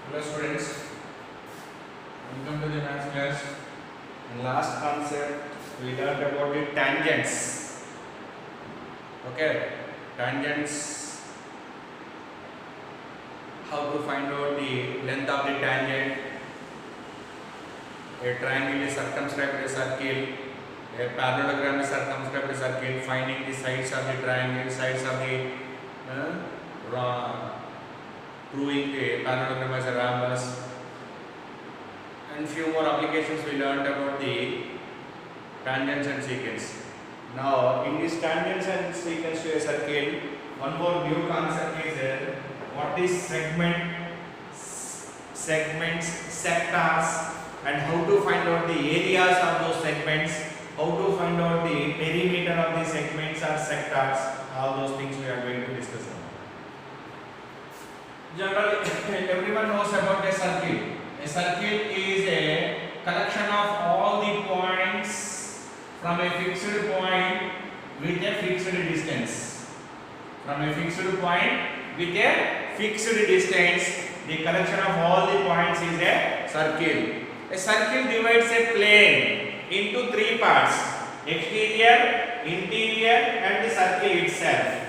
Hello students, welcome to the maths class. In last concept we learned about the tangents. Okay, tangents. How to find out the length of the tangent. A triangle is circumscribed by a circle. A parallelogram is circumscribed by a circle. Finding the sides of the triangle, sides of the proving a parallelogram as a rhombus, and few more applications we learned about the tangents and secants. Now in this tangents and secants to a circle, one more new concept is what is segments, sectors, and how to find out the areas of those segments, how to find out the perimeter of the segments or sectors. All those things we are going to discuss now. Generally, everyone knows about a circle. A circle is a collection of all the points from a fixed point with a fixed distance. From a fixed point with a fixed distance, the collection of all the points is a circle. A circle divides a plane into three parts: exterior, interior, and the circle itself.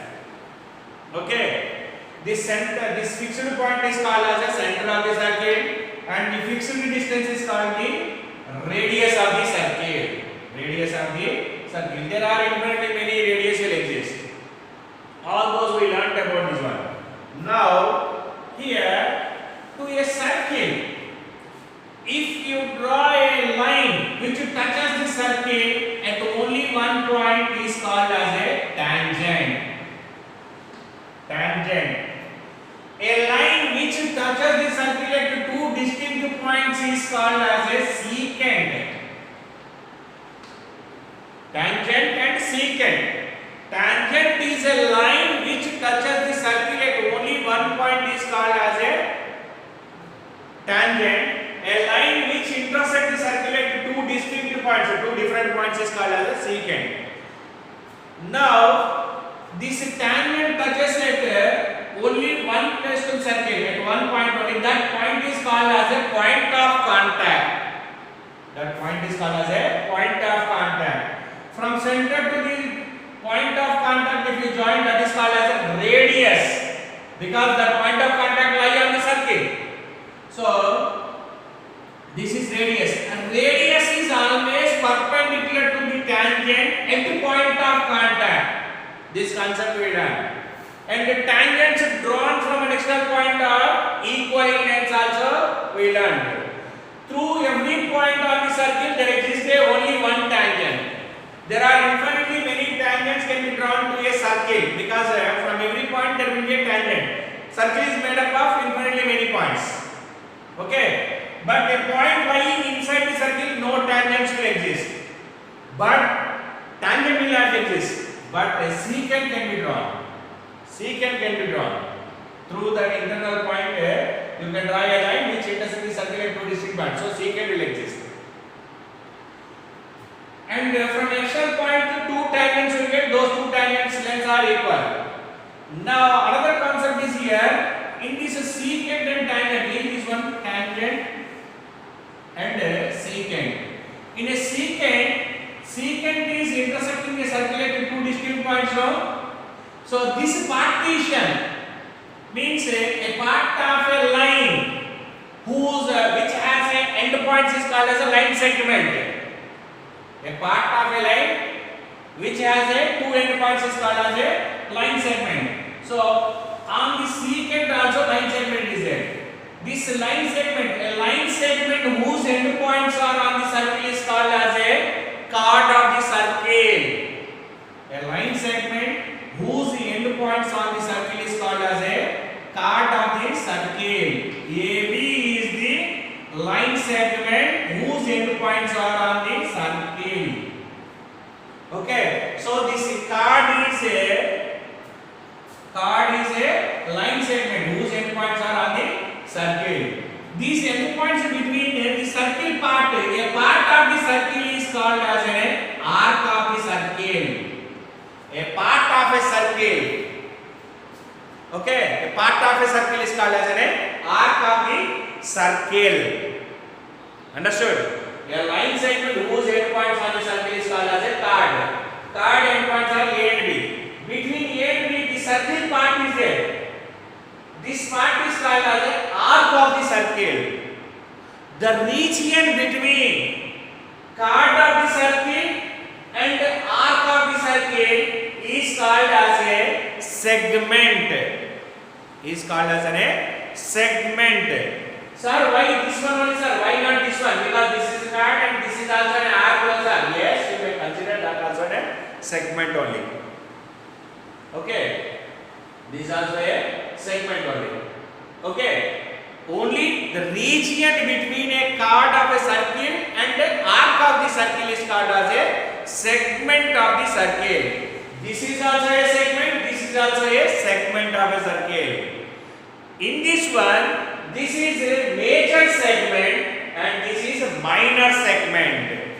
Okay. This fixed point is called as a center of the circle, and the fixed distance is called the radius of the circle. Radius of the circle. There are infinitely many radius will exist. All those we learnt about this one. Now here to a circle, if you draw a line which touches the circle at only one point is called as a tangent. Tangent. A line which touches the circle at two distinct points is called as a secant. Tangent and secant. Tangent is a line which touches the circle at only one point is called as a tangent. A line which intersects the circle at two distinct points, two different points is called as a secant. Now, this tangent touches at only one place to circle at one point only. That point is called as a point of contact. That point is called as a point of contact. From center to the point of contact, if you join, that is called as a radius, because that point of contact lies on the circle. So this is radius, and radius is always perpendicular to the tangent at the point of contact. This concept we learned. And the tangents drawn from an external point are equal in length also we learned. Through every point on the circle there exists only one tangent. There are infinitely many tangents can be drawn to a circle, because from every point there will be a tangent. Circle is made up of infinitely many points. Okay, but a point lying inside the circle, no tangents will exist. But tangent will not exist. But a secant can be drawn. Secant can be drawn. Through that internal point, you can draw a line which intersects the circle at two distinct points. So secant will exist. And from external point to two tangents you get, those two tangents lengths are equal. Now another concept is here. In this secant and tangent, here is one tangent and secant. In a secant is intersecting a circle at two distinct points. So this partition means a part of a line which has a end points is called as a line segment. A part of a line which has a two end points is called as a line segment. So on the secant also line segment is there. This line segment, a line segment whose end points are on the circle is called as a chord of the circle. A line segment whose end points on the circle is called as a chord of the circle. AB is the line segment whose end points are on the circle. Okay, so this chord is a line segment whose end points are on the circle. These end points between the circle part, a part of the circle is called as an arc of the circle. A part of a circle. Okay, a part of a circle is called as an arc of the circle. Understood? A line segment whose endpoints on the circle is called as a chord. Chord endpoints are A and B. Between A and B, the circle part is there. This part is called as an arc of the circle. The region between chord of the circle and arc of the circle is called as a segment. Is called as a segment. Sir, why this one only, sir? Why not this one? Because this is chord and this is also an arc, sir. Yes, you may consider that also a segment only. Okay. This is also a segment only. Okay. Only the region between a chord of a circle and the arc of the circle is called as a segment of the circle. This is also a segment. This is also a segment of a circle. In this one, this is a major segment and this is a minor segment.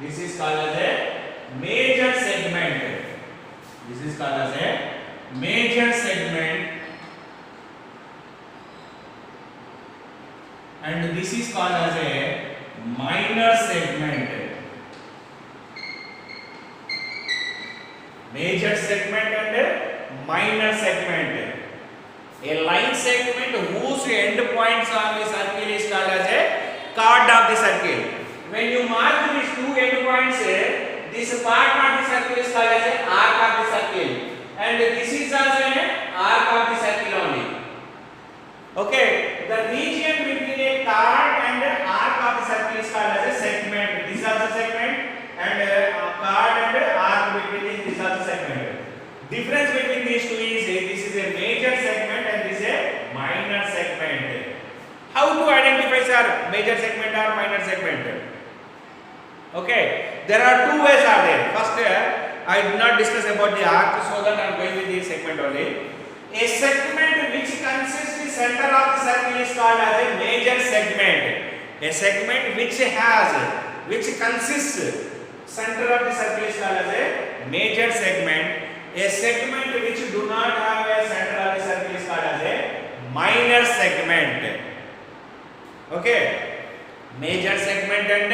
This is called as a major segment. This is called as a major segment and this is called as a minor segment. Major segment and minor segment. A line segment whose end points on the circle is called as a chord of the circle. When you mark these two end points, this part of the circle is called as a arc of the circle, and this is also an arc of the circle only. Okay, the region between a chord and arc of the circle is called as a segment. This is also segment, and chord and arc between this is also segment. Difference between these two is this is a major segment and this is a minor segment. How to identify, sir, major segment or minor segment? Okay, there are two ways are there. First, I did not discuss about the arc, so that I am going with the segment only. A segment which consists the center of the circle is called as a major segment. A segment which consists center of the circle is called as a major segment. A segment which do not have a center of the circle is called as a minor segment. Okay, major segment and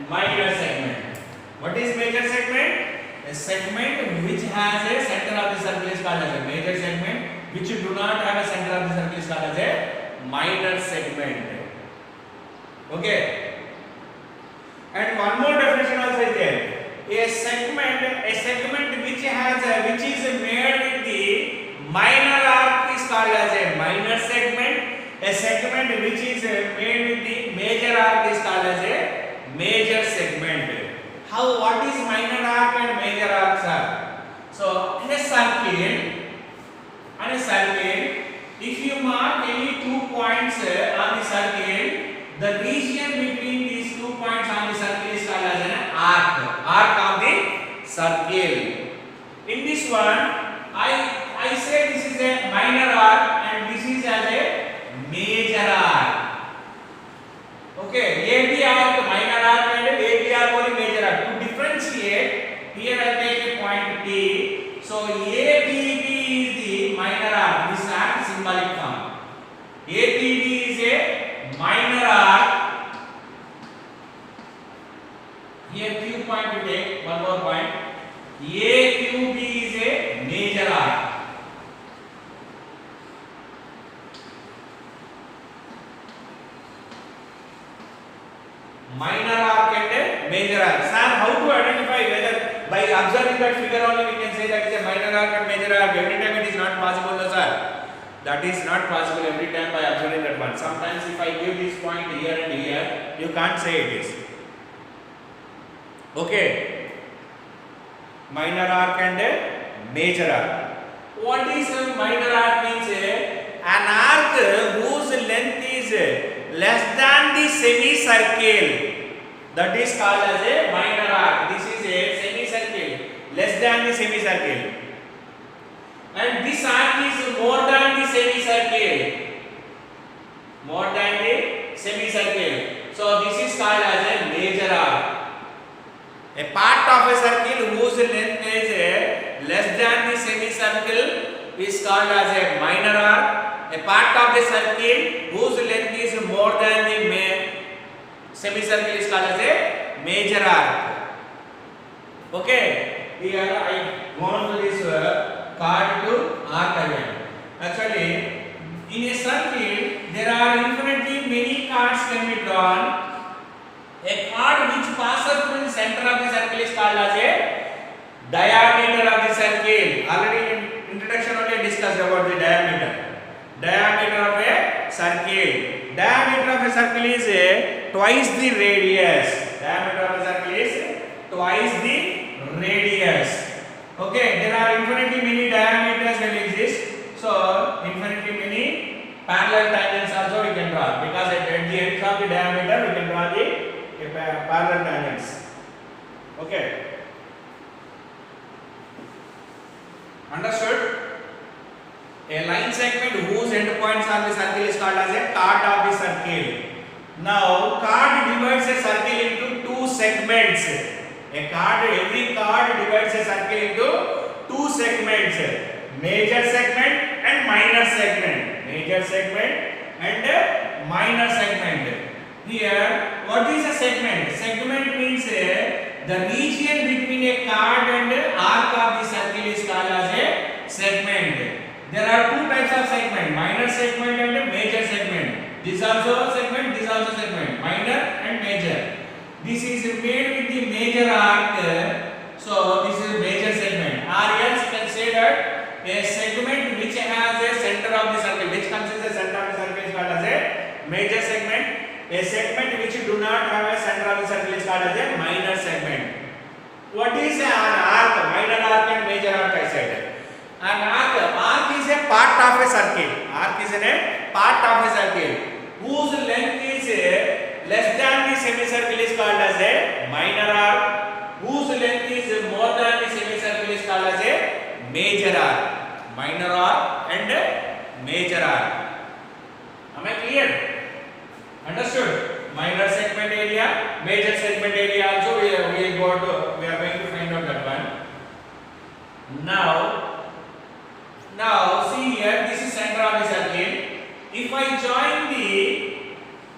minor segment. What is major segment? A segment which has a center of the circle is called as a major segment. Which do not have a center of the circle is called as a minor segment. Okay. And one more definition also is there. A segment which is made with the minor arc is called as a minor segment. A segment which is made with the major arc is called as a major segment. What is minor arc and major arc, sir? So in a circle, if you mark any 2 points on the circle, the region between these 2 points on the circle is called as an arc of the circle. In this one, I say this is a minor arc and this is as a major arc. Okay, AB arc, minor arc and AB arc only major arc. To differentiate, here I take a point P. So ABB is the minor arc. This arc symbolic form. ABB is a minor arc. Here Q point we take, one more point. AQB is a major arc. Minor arc and major arc. Sir, how to identify whether by observing that figure only we can say that is a minor arc and major arc? Every time it is not possible, no, sir. That is not possible every time by observing that one. Sometimes if I give this point here and here, you can't say it is. Okay. Minor arc and major arc. What is a minor arc means? An arc whose length is less than the semicircle. That is called as a minor arc. This is a semicircle, less than the semicircle. And this arc is more than the semicircle. More than the semicircle. So this is called as a major arc. A part of a circle whose length is less than the semicircle is called as a minor arc. A part of a circle whose length is more than the semicircle is called as a major arc. Okay, here I gone to this chord to arc again. Actually, in a circle there are infinitely many chords can be drawn. A chord which passes through the center of the circle is called as a diameter of the circle. Already in introduction only discussed about the diameter. Diameter of a circle. Diameter of a circle is twice the radius. Diameter of a circle is twice the radius. Okay, there are infinitely many diameters will exist. So infinitely many parallel tangents also we can draw, because at the end of the diameter we can draw the parallel tangents. Okay, understood? A line segment whose endpoints on the circle is called as a chord of the circle. Now chord divides a circle into two segments. Every chord divides a circle into two segments, major segment and minor segment. Major segment and minor segment. Here, what is a segment? Segment means the region between a chord and arc of the circle is called as a segment. There are two types of segment, minor segment and major segment. This also segment, this also segment, minor and major. This is made with the major arc, so this is major segment. Or else you can say that a segment which has a center of the circle, which consists the center of the circle is called as a major segment. A segment which do not have a center of the circle is called as a minor segment. What is an arc? Minor arc and major arc I said. An arc is a part of a circle. Arc is a part of a circle whose length is less than the semicircle is called as a minor arc. Whose length is more than the semicircle is called as a major arc. Minor arc and major arc. Am I clear? Understood? Minor segment area, major segment area also we are going to find out that one. Now see here, this is center of the circle. If I join the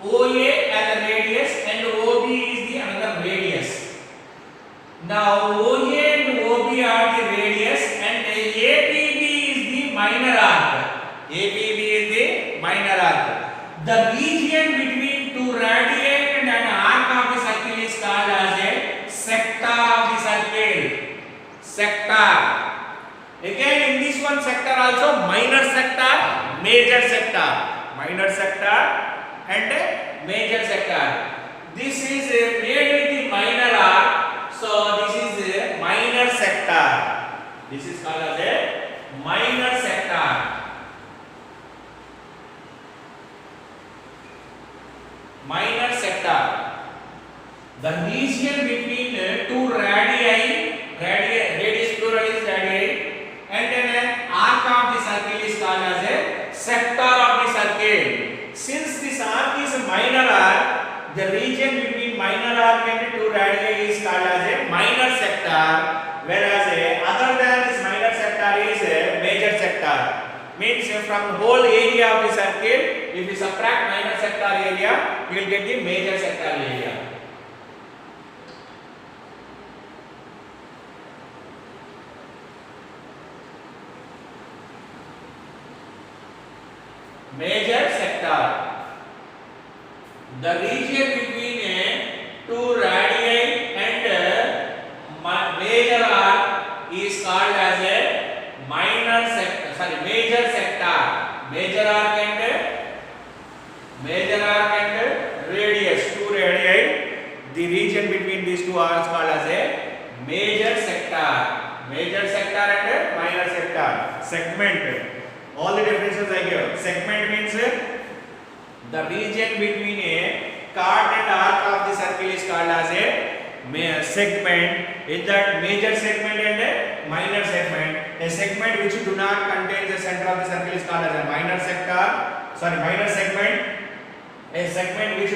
OA as a radius and OB is the another radius. Now OA and OB are the radius and APB is the minor arc. APB is the minor arc. The region between two radii and an arc of the circle is called as a sector of the circle. Sector. Again in this one sector also minor sector, major sector. Minor sector and major sector. This is made with the minor arc. So this is a minor sector. This is called as a minor sector. Minor sector. The region between two radii, radius plural is radii, and then an arc of the circle is called as a sector of the circle. Since this arc is a minor arc, the region between minor arc and two radii is called as a minor sector, whereas other than this minor sector is a major sector. Means from the whole area of the circle, if you subtract minor sector area, you will get the major sector area. Major sector. The region between two radii and major arc is called as a minor sector. Sorry, major sector. Major arc and radius. Two radii. The region between these two arcs called as a major sector. Major sector and minor sector. Segment. All the definitions I give. Segment means the region between a chord and arc of the circle is called as a segment. In that major segment and a minor segment. A segment which do not contain the center of the circle is called as a minor sector. Minor segment. A segment which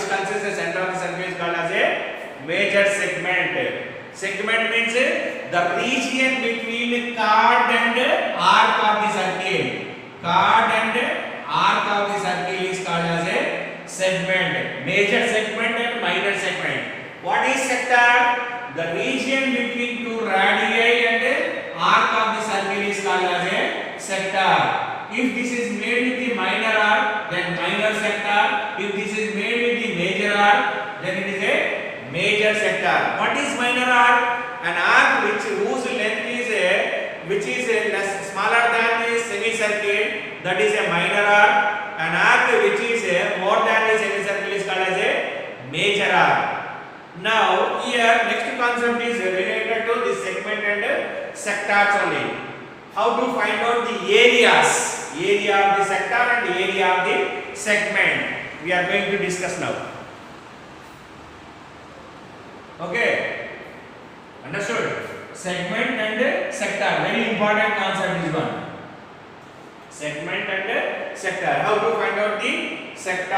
consists the center of the circle is called as a major segment. Segment means the region between chord and arc of the circle. Chord and arc of the circle is called as a segment. Major segment and minor segment. What is sector? The region between two radii and arc of the circle is called as a sector. If this is made with the minor arc, then minor sector. If this is made with the major arc, then it is a major sector. What is minor arc? An arc whose length is less smaller than the semicircle, that is a minor arc. An arc which is more than the semicircle is called as a major arc. Now here next concept is related to the segment and sectors only. How to find out the areas, area of the sector and area of the segment, we are going to discuss now. Okay, understood? Segment and sector, very important concept is one. Segment and sector. How to find out the sector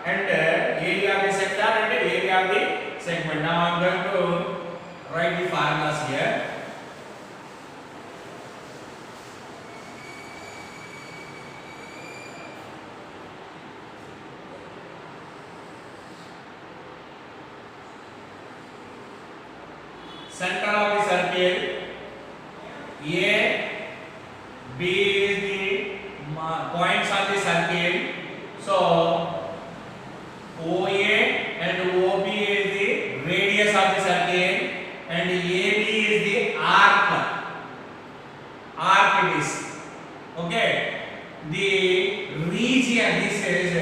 and area of the sector and area of the segment. Now I am going to write the formulas here. Center of the circle, A, B is the points of the circle. So OA and OB is the radius of the circle, and AB is the arc it is. Okay, the region, this is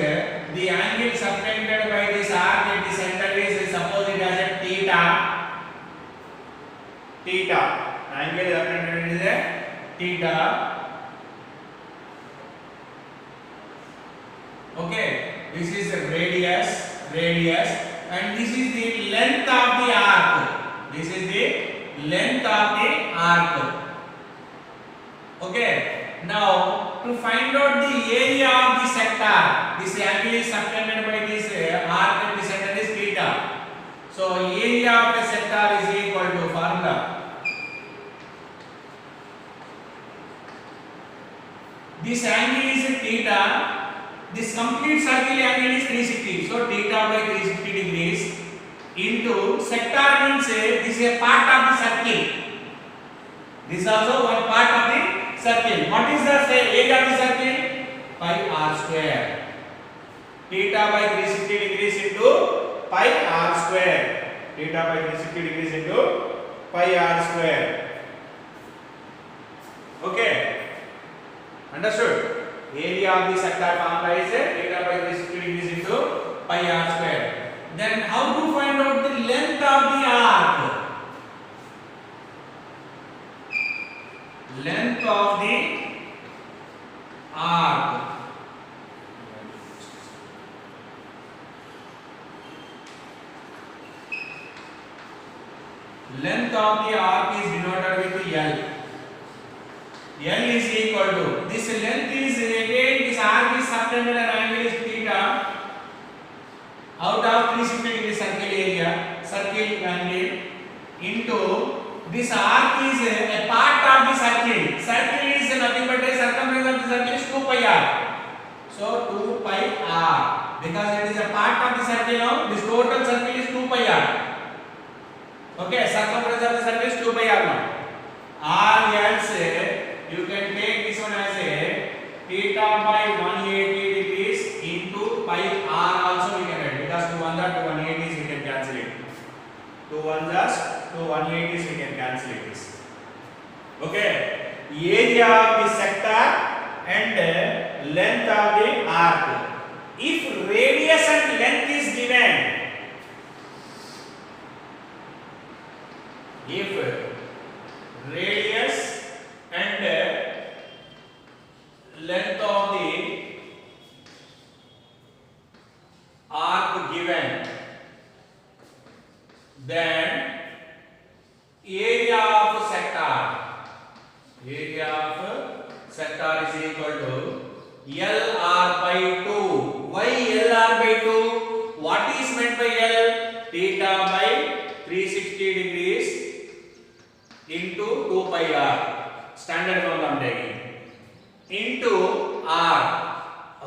the angle subtended by this arc at the center is, suppose it has a theta. Angle subtended is a theta. Okay, this is the radius, and this is the length of the arc. This is the length of the arc. Okay, now to find out the area of the sector, this angle is subtended by this arc at the center is theta. So area of the sector is equal to formula. This angle is theta. This complete circle angle is 360. So theta by 360 degrees into sector means this is a part of the circle. This is also one part of the circle. What is the area of the circle? Pi r square. Theta by 360 degrees into pi r square. Theta by 360 degrees into pi r square. Okay. Understood? Area of the sector formula is theta by 360 degrees into pi r square. Then how to find out the length of the arc? Length of the arc. Length of the arc is denoted with L. L is equal to, this length is again, this arc is subtended and angle is theta out of 360 degree circle angle into this arc is a part of the circle. Circle is nothing but a circumference of the circle is 2 pi r. So 2 pi r, because it is a part of the circle now, this total circle is 2 pi r. Okay, circumference of the circle is 2 pi r now. Or else you can take this one as a theta by 180 degrees into pi r also we can write, because 2 1s are 2 180s we can cancel it. 2 1s 2 180s we can cancel it. Okay, area of the sector and length of the arc. If radius and length is given, if radius and length of the arc given, then area of sector is equal to LR by 2. Why LR by 2? What is meant by L? Theta by 360 degrees into 2 pi r, standard one I am taking, into r.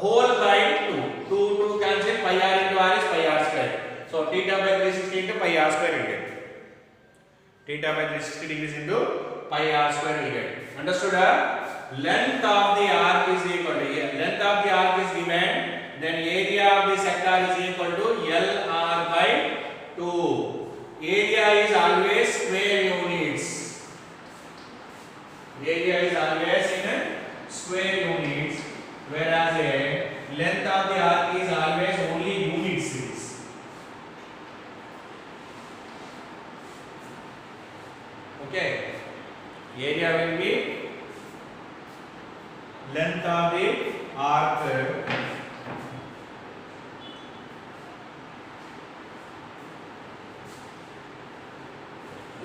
whole by 2. 2 cancel, pi r into r is pi r square. So theta by 360 into pi r square will get. Theta by 360 degrees into pi r square will get. Understood? Length of the arc is equal to, length of the arc is given, then area of the sector is equal to LR by 2. Area is always square units. Area is always in square units, whereas a length of the arc is always only unit series. Okay, area will be length of the arc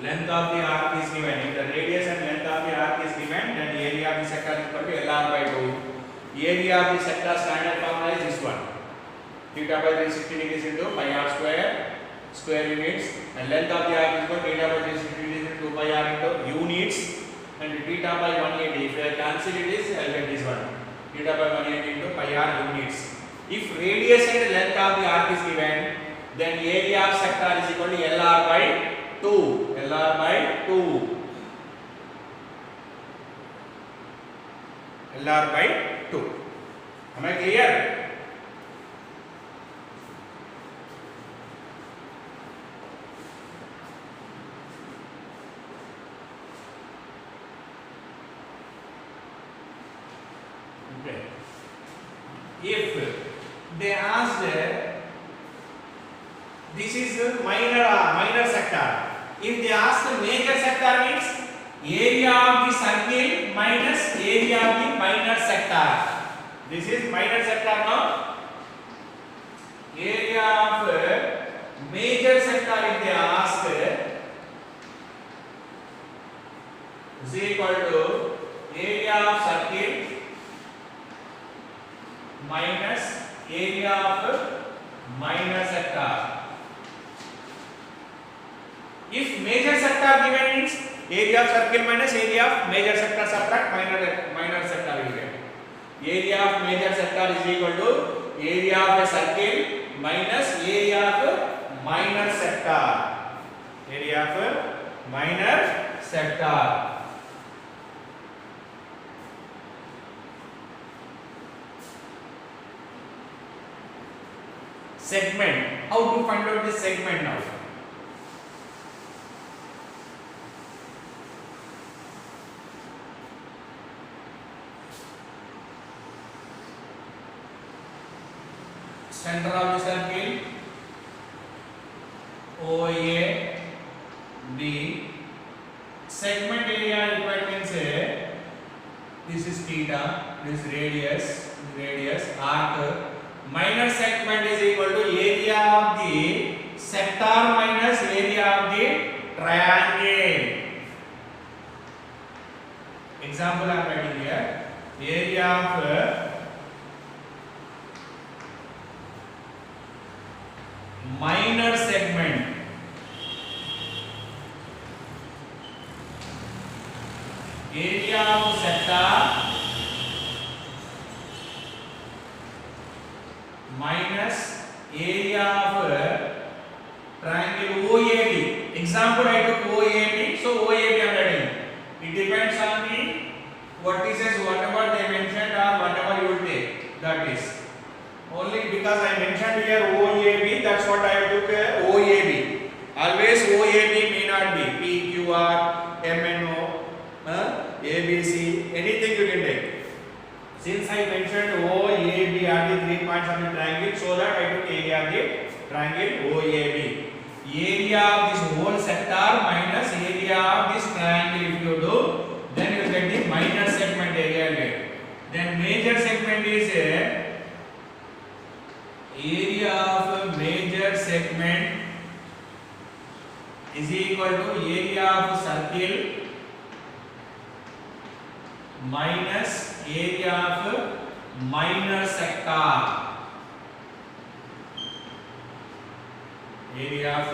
length of the arc is given. If the radius and length of the arc is given, then area of the sector is equal to LR by 2. Area of the sector standard formula is this one. Theta by 360 degrees into pi r square units, and length of the arc is equal to theta by 360 degrees into pi r into units, and theta by 180. If I cancel it is, I will get this one. Theta by 180 into pi r units. If radius and length of the arc is given, then area of sector is equal to LR by 2. LR by 2. LR by 2. Am I clear? Okay. If they asked, this is minor sector. If they ask the major sector, means area of the circle minus area of the minor sector. This is minor sector now. Area of major sector, if they ask, is equal to area of circle minus area of minor sector. If major sector given means area of circle minus area of major sector, subtract minor sector will get. Area of major sector is equal to area of a circle minus area of minor sector. Area of minor sector. Segment. How to find out this segment now? Center of the circle OA B. Segment area required means this is theta, this radius, arc. Minor segment is equal to area of the sector minus area of the triangle. Example I am writing here. Area of minor segment area of sector minus area of triangle OAB. Example I took OAB, so OAB I am writing. It depends on the vertices, whatever they mentioned or whatever you will take. That is only because I mentioned here OAB, that's what I took OAB. Always OAB may not be PQR, MNO, ABC, anything you can take. Since I mentioned OAB are the 3 points on the triangle, so that I took area of the triangle OAB. Area of this whole sector minus area of this triangle, if you do, then you get the minor segment area here. Then major segment is area of major segment is equal to area of circle minus area of minor sector. Area of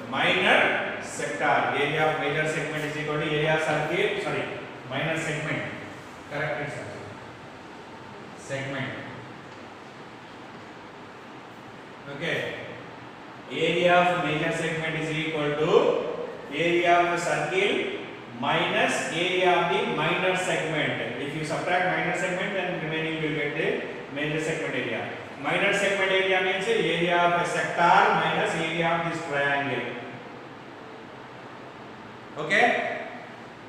minor sector. Area of major segment is equal to area of circle, minor segment. Correct it, sir. Segment. Okay. Area of major segment is equal to area of the circle minus area of the minor segment. If you subtract minor segment, then remaining will get the major segment area. Minor segment area means area of a sector minus area of this triangle. Okay.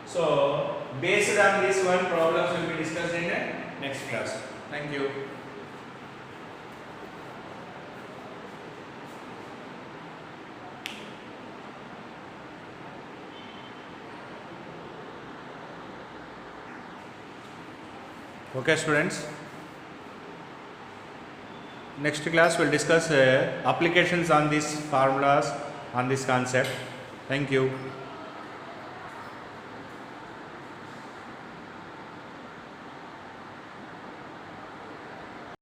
So based on this one, problems will be discussed in the next class. Thank you. Okay students, next class will discuss applications on these formulas, on this concept. Thank you.